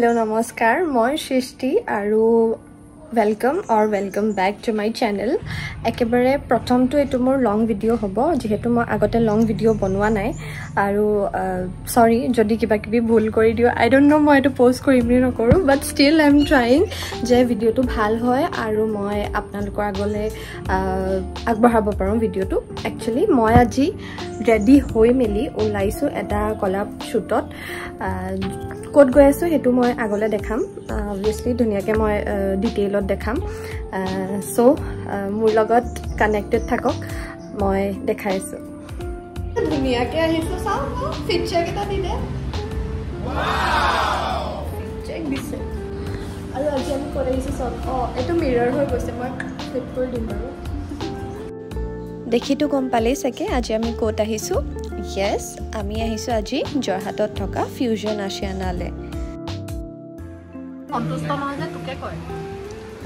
Hello, namaskar. Moi Shrishti aru welcome back to my channel. Ekebare prothom to etu mor long video hobo jehetu moi agote long video bonwa nai aru sorry jodi kiba kibi bhul kori dio. I don't know moi etu post korim ni nokoru but still I'm trying je video tu bhal hoy aru moi apnalokor agole agbahabo parom video tu. Actually moi aji ready hoi meli olaisu eta collab shootot code গৈ আছো হেতু মই আগলে দেখাম obviously ধুনিয়াকে মই ডিটেইলত দেখাম so মোৰ লগত কানেক্টেড থাকক মই দেখাইছো ধুনিয়াকে আহিছো চাও ফিট চেক এটা দি দে ওয়াও চেক দিছে আৰু আজি আমি কৰিছো সব এটো মিৰৰ হৈ গৈছে মই ফিট কৰি দিম বাৰু দেখিটো গম পালেই সকে আজি আমি কোট আহিছো Yes, আমি আহিছো আজি জৰহাটত থকা ফিউজন আশিয়ানালে সন্তুষ্ট নহলে তোকে কয়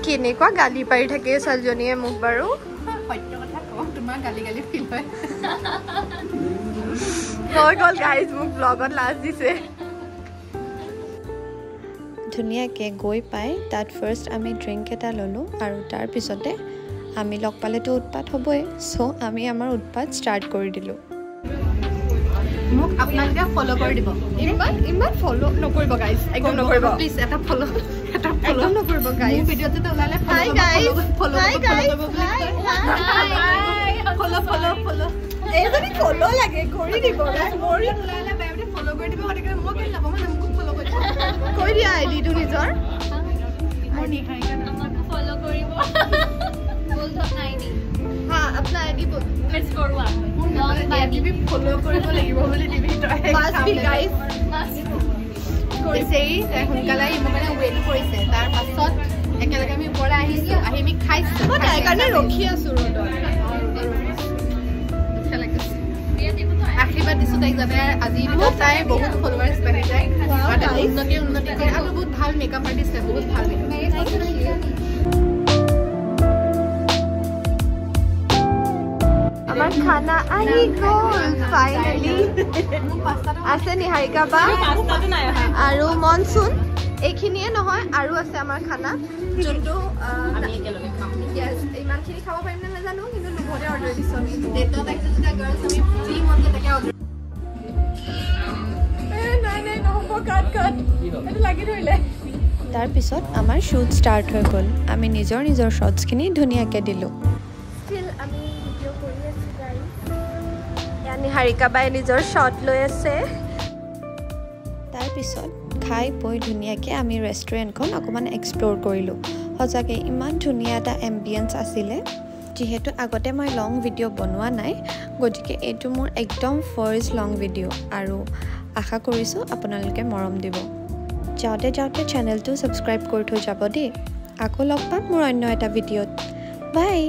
কেনেকুৱা গালি পাৰি থাকে সালজনীয়ে মুখ বাৰো সত্য কথা কওঁ তোমাৰ গালি ফিল হয় হৈ গল গাইজ মুখ ব্লগত লাজ দিছে ধুনিয়াকে গৈ পাই তাত ফাৰ্স্ট আমি ড্ৰিংক এটা ললো আৰু তাৰ পিছতে আমি লগ পালেতো উৎপাত হ'বই সো আমি আমাৰ উৎপাত ষ্টাৰ্ট কৰি দিলো মোক আপোনালোকে ফলো কৰি দিব ইমান ফলো নকৰিব গাইজ একদম নকৰিব প্লিজ এটা ফলো একদম নকৰিব গাইজ ভিডিওতে তো ওলালে হাই গাইজ ফলো ফলো এজনী ফলো লাগে কৰি দিব মৰি ওলালে বাইতে ফলো কৰি দিব গটকে মই কি লাভ মানে মোক ফলো কৰি দিয়া আইডি টু নিজৰ মই নিহাইকা আমাকো ফলো কৰিব बोल तो अपना आईडी हां अपना आईडी प्लीज करवा लॉन्ग आईडी भी फॉलो কৰিব লাগিব বলি দিবি তই মাস্ট বি গাইস কৈছে হুনকালাই মানে ওয়েট কৰিছে তাৰ পাছত একেলগে আমি ওপৰ আহিছো আহি আমি খাইছো মই তাই কাৰণে ৰখি আছো ৰডত আশীৰ্বাদ দিছো তাইক যাতে আজি তাই বহুত ফলোৱাৰ্স বাঢ়ি যায় আৰু উন্নতি কৰে আৰু বহুত ভাল মেকআপ আৰ্টিষ্ট আছে বহুত ভাল আমাৰ খানা আহি গল ফাইনালি আছে নিহাৰিকা বা আৰু মনসুন এইখিনিয়ে নহয় আৰু আছে আমাৰ খানা যোনটো আমি একেলগে খাম ইয়েস ইমানখিনি খাব পাৰিম না নাজানো কিন্তু লোভতে অৰ্ডাৰ দিছো আমি ডেটত একটা গাৰ্লছ আমি ফ্ৰী মনকে তাকে অৰ্ডাৰ নাই নহব কাট এটা লাগি ধৰিলে তাৰ পিছত আমাৰ শুট ষ্টাৰ্ট হৈ গল আমি নিজৰ শটছখিনি ধুনিয়াকে দিলো স্টিল আমি ভিডিও কৰি আছো নিহাৰিকা বাই নিজৰ শট লৈ আছে তাৰ পিছত খাই পই ধুনিয়াকে আমি ৰেষ্টুৰেণ্টখন অকমান এক্সপ্লোৰ কৰিলো হজাকে ইমান ধুনিয়া এটা এম্বিয়েন্স আছিলে যেহেতু আগতে মই লং ভিডিও বনোৱা নাই গতিকে এটো মোৰ একদম ফাৰ্স্ট লং ভিডিও আৰু আশা কৰিছো আপোনালোকে মৰম দিব যাওতে চেনেলটো সাবস্ক্ৰাইব কৰি থৈ যাব দেই আকৌ লগ পাম মোৰ অন্য এটা ভিডিওত বাই